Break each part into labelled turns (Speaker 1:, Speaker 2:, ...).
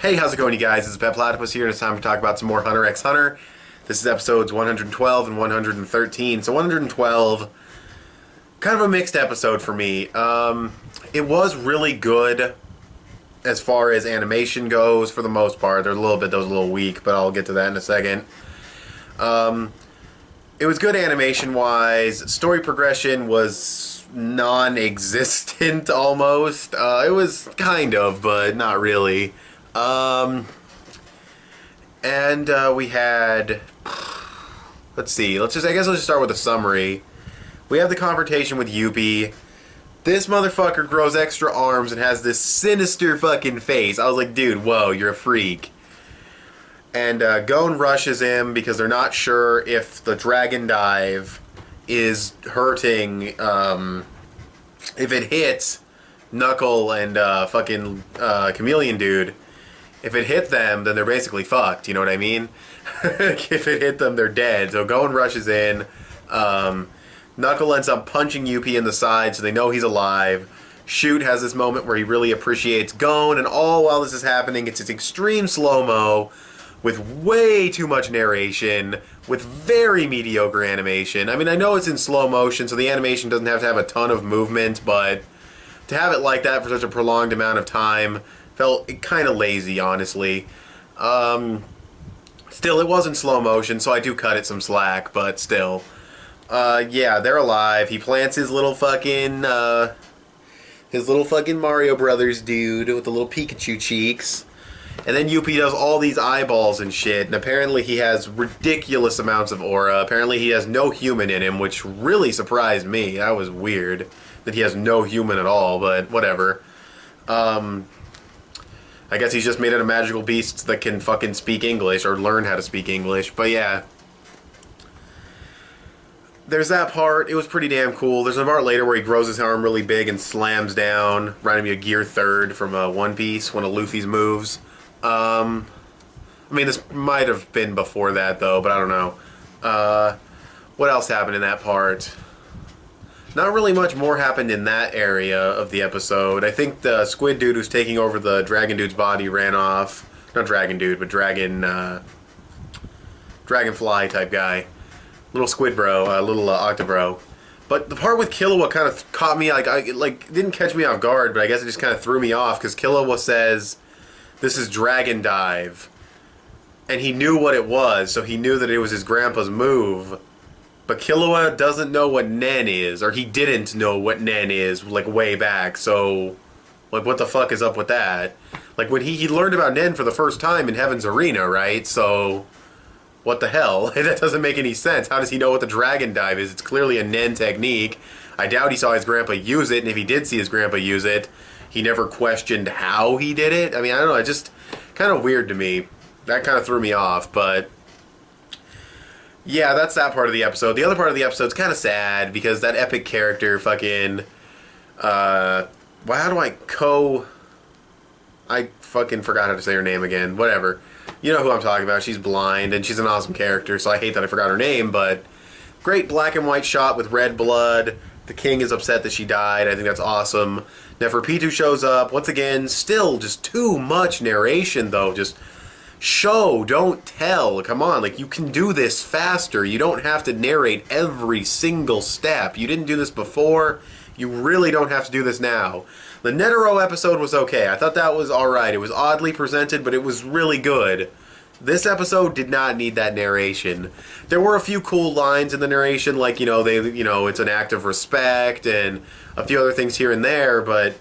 Speaker 1: Hey, how's it going, you guys? It's petplatypus here, and it's time to talk about some more Hunter x Hunter. This is episodes 112 and 113. So 112, kind of a mixed episode for me. It was really good as far as animation goes for the most part. There's a little bit that was a little weak, but I'll get to that in a second. It was good animation-wise. Story progression was non-existent almost. It was kind of, but not really. We had, let's see, I guess let's just start with a summary. We have the confrontation with Yuppie. This motherfucker grows extra arms and has this sinister fucking face. I was like, dude, whoa, you're a freak. And Gon rushes him because they're not sure if the dragon dive is hurting, if it hits Knuckle and fucking Chameleon Dude. If it hit them, then they're basically fucked, you know what I mean? If it hit them, they're dead. So Gon rushes in. Knuckle ends up punching Yuppie in the side, so they know he's alive. Shoot has this moment where he really appreciates Gon, and all while this is happening, it's extreme slow-mo, with way too much narration, with very mediocre animation. I mean, I know it's in slow motion, so the animation doesn't have to have a ton of movement, but to have it like that for such a prolonged amount of time felt kind of lazy, honestly. Still, it was in slow motion, so I do cut it some slack, but still. Yeah, they're alive. He plants his little fucking Mario Brothers dude with the little Pikachu cheeks. And then Yuppie does all these eyeballs and shit, and apparently he has ridiculous amounts of aura. Apparently he has no human in him, which really surprised me. That was weird, that he has no human at all, but whatever. I guess he's just made out of magical beasts that can fucking speak English, or learn how to speak English, but yeah. There's that part. It was pretty damn cool. There's a part later where he grows his arm really big and slams down, reminding me of Gear 3rd from One Piece, one of Luffy's moves. I mean, this might have been before that, though, but I don't know. What else happened in that part? Not really much more happened in that area of the episode. I think the squid dude who's taking over the dragon dude's body ran off. Not dragon dude, but dragonfly type guy. Little squid bro, little octobro. But the part with Killua kind of caught me, like didn't catch me off guard, but I guess it just kind of threw me off, because Killua says, this is Dragon Dive. And he knew what it was, so he knew that it was his grandpa's move. But Killua doesn't know what Nen is, or he didn't know what Nen is, like, way back, so, like, what the fuck is up with that? Like, when he learned about Nen for the first time in Heaven's Arena, right? So, what the hell? That doesn't make any sense. How does he know what the Dragon Dive is? It's clearly a Nen technique. I doubt he saw his grandpa use it, and if he did see his grandpa use it, he never questioned how he did it. I mean, I don't know, it's just kind of weird to me. That kind of threw me off, but yeah, that's that part of the episode. The other part of the episode's kind of sad, because that epic character fucking, I fucking forgot how to say her name again. Whatever. You know who I'm talking about. She's blind, and she's an awesome character, so I hate that I forgot her name, but great black and white shot with red blood. The king is upset that she died. I think that's awesome. Neferpitou shows up. Once again, still just too much narration, though. Just show, don't tell. Come on, like, you can do this faster. You don't have to narrate every single step. You didn't do this before. You really don't have to do this now. The Netero episode was okay. I thought that was alright. It was oddly presented, but it was really good. This episode did not need that narration. There were a few cool lines in the narration, like, it's an act of respect, and a few other things here and there, but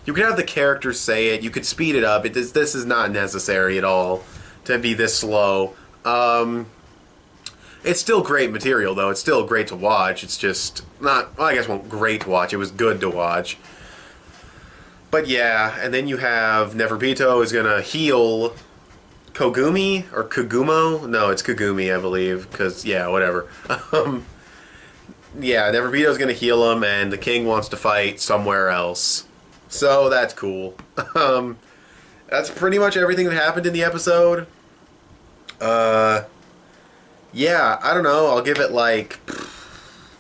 Speaker 1: you could have the characters say it. You could speed it up. This is not necessary at all to be this slow. It's still great material, though. It's still great to watch. It's just not, well, I guess not great to watch. It was good to watch. But yeah, and then you have Neferpitou is gonna heal Kogumi or Kagumo? No, it's Kagumi, I believe, because, yeah, whatever. Yeah, Neferpitou's gonna heal him, and the king wants to fight somewhere else. So, that's cool. That's pretty much everything that happened in the episode. Yeah, I don't know, I'll give it, like,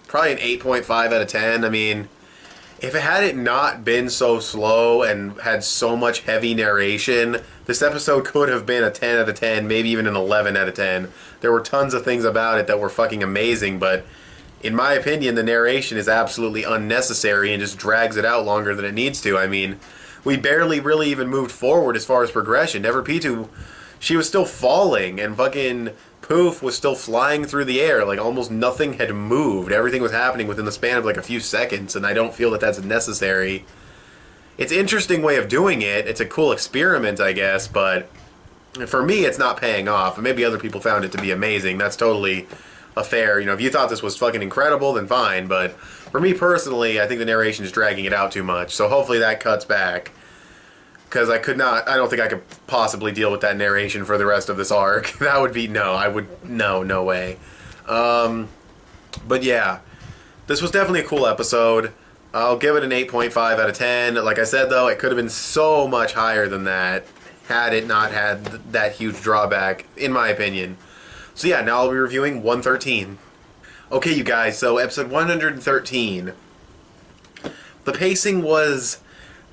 Speaker 1: probably an 8.5 out of 10. I mean, if it had not been so slow and had so much heavy narration, This episode could have been a 10 out of 10, maybe even an 11 out of 10. There were tons of things about it that were fucking amazing, but in my opinion, the narration is absolutely unnecessary and just drags it out longer than it needs to. I mean, we barely really even moved forward as far as progression. Neferpitou, she was still falling, and fucking Poof was still flying through the air. Like, almost nothing had moved. Everything was happening within the span of like a few seconds, and I don't feel that that's necessary. It's an interesting way of doing it. It's a cool experiment, I guess, but for me, it's not paying off. And maybe other people found it to be amazing. That's totally a fair, if you thought this was fucking incredible, then fine. But for me personally, I think the narration is dragging it out too much. So hopefully that cuts back. Because I don't think I could possibly deal with that narration for the rest of this arc. That would be, no way. But yeah, this was definitely a cool episode. I'll give it an 8.5 out of 10. Like I said, though, it could have been so much higher than that had it not had that huge drawback, in my opinion. So yeah, now I'll be reviewing 113. Okay, you guys, so episode 113. The pacing was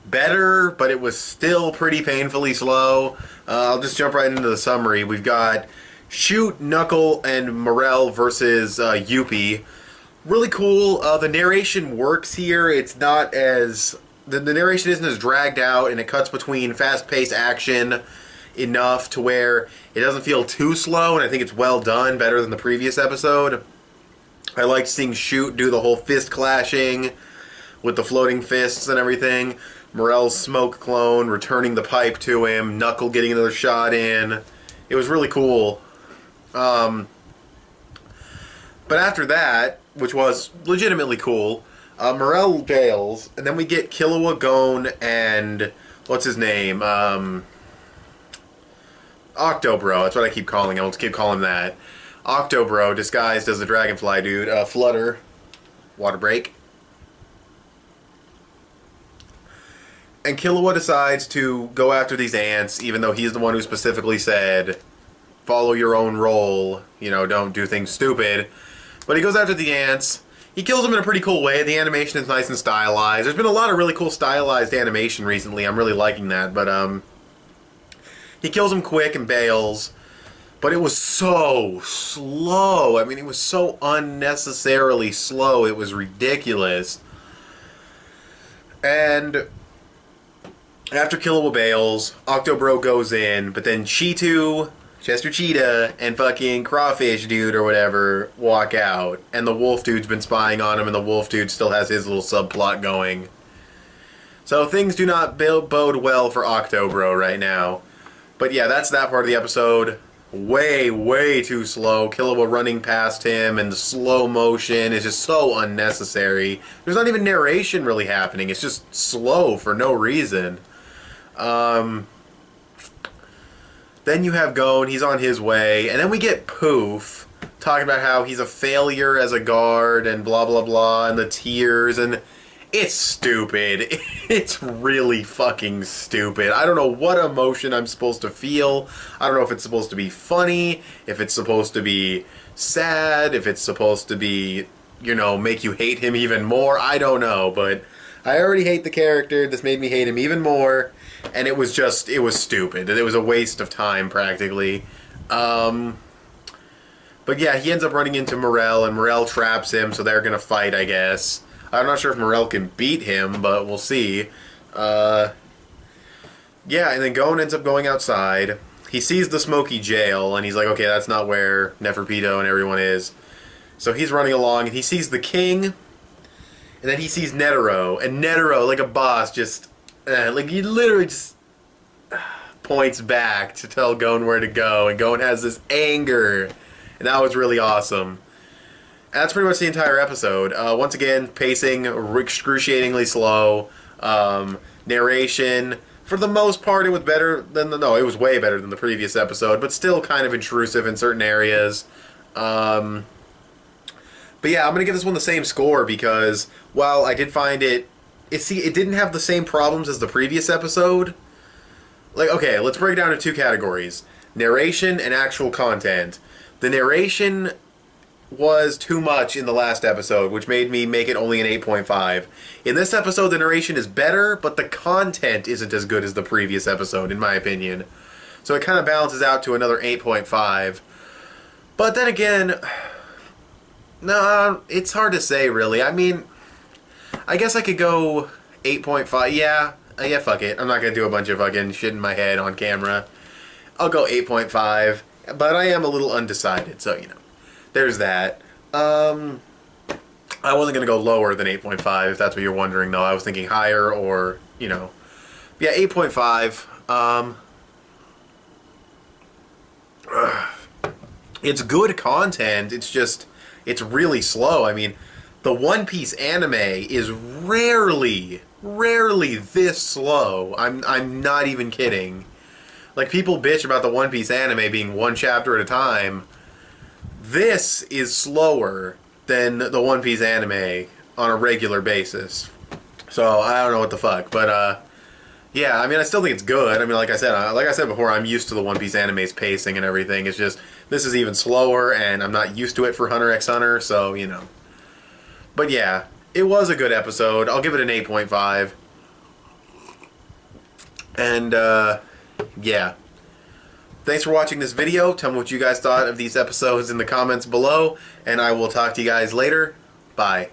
Speaker 1: better, but it was still pretty painfully slow. I'll just jump right into the summary. We've got Shoot, Knuckle, and Morel versus Yuppie. Really cool. The narration works here. It's not as... The narration isn't as dragged out, and it cuts between fast-paced action enough to where it doesn't feel too slow, and I think it's well done, better than the previous episode. I liked seeing Shoot do the whole fist clashing with the floating fists and everything. Morel's smoke clone returning the pipe to him. Knuckle getting another shot in. It was really cool. But after that, which was legitimately cool, Morel bails, and then we get Killua, Gon, and what's his name? Octobro. That's what I keep calling him. I'll keep calling him that. Octobro, disguised as the Dragonfly dude. Flutter. Water break. And Killua decides to go after these ants, even though he's the one who specifically said, follow your own role, don't do things stupid. But he goes after the ants. He kills them in a pretty cool way. The animation is nice and stylized. There's been a lot of really cool stylized animation recently. I'm really liking that. But he kills them quick and bails. But it was so slow. I mean, it was so unnecessarily slow. It was ridiculous. And after Killua bails, Octobro goes in, but then Cheetu, Chester Cheetah, and fucking Crawfish dude or whatever walk out, and the wolf dude's been spying on him, and the wolf dude still has his little subplot going. So things do not bode well for Octobro right now. But yeah, that's that part of the episode. Way, way too slow. Killua running past him and the slow motion is just so unnecessary. There's not even narration really happening. It's just slow for no reason. Then you have Gon, he's on his way, and then we get Poof talking about how he's a failure as a guard and blah blah blah and the tears, and it's stupid. It's really fucking stupid. I don't know what emotion I'm supposed to feel. I don't know if it's supposed to be funny, if it's supposed to be sad, if it's supposed to be, make you hate him even more. I don't know, but I already hate the character. This made me hate him even more. And it was stupid. It was a waste of time, practically. But yeah, he ends up running into Morel, and Morel traps him, so they're gonna fight, I guess. I'm not sure if Morel can beat him, but we'll see. Yeah, and then Gon ends up going outside. He sees the smoky jail, and he's like, okay, that's not where Neferpitou and everyone is. So he's running along, and he sees the king, and then he sees Netero, and Netero, like a boss, just... he literally just points back to tell Gon where to go, and Gon has this anger, and that was really awesome. And that's pretty much the entire episode. Once again, pacing excruciatingly slow. Narration, for the most part, it was better than it was way better than the previous episode, but still kind of intrusive in certain areas. But yeah, I'm gonna give this one the same score because while I did find it didn't have the same problems as the previous episode. Like, okay, let's break it down into two categories. Narration and actual content. The narration was too much in the last episode, which made me make it only an 8.5. In this episode, the narration is better, but the content isn't as good as the previous episode, in my opinion. So it kind of balances out to another 8.5. But then again, no, it's hard to say really. I mean, I guess I could go 8.5. Yeah, fuck it. I'm not going to do a bunch of fucking shit in my head on camera. I'll go 8.5. But I am a little undecided, so, you know, there's that. I wasn't going to go lower than 8.5, if that's what you're wondering, though. I was thinking higher or, you know. Yeah, 8.5. It's good content. It's just, it's really slow. I mean, the One Piece anime is rarely this slow. I'm not even kidding. Like, people bitch about the One Piece anime being one chapter at a time. This is slower than the One Piece anime on a regular basis. So, I don't know what the fuck. But, yeah, I mean, I still think it's good. I mean, like I said before, I'm used to the One Piece anime's pacing and everything. It's just, this is even slower, and I'm not used to it for Hunter x Hunter, so, you know. But, yeah, it was a good episode. I'll give it an 8.5. And, yeah. Thanks for watching this video. Tell me what you guys thought of these episodes in the comments below, and I will talk to you guys later. Bye.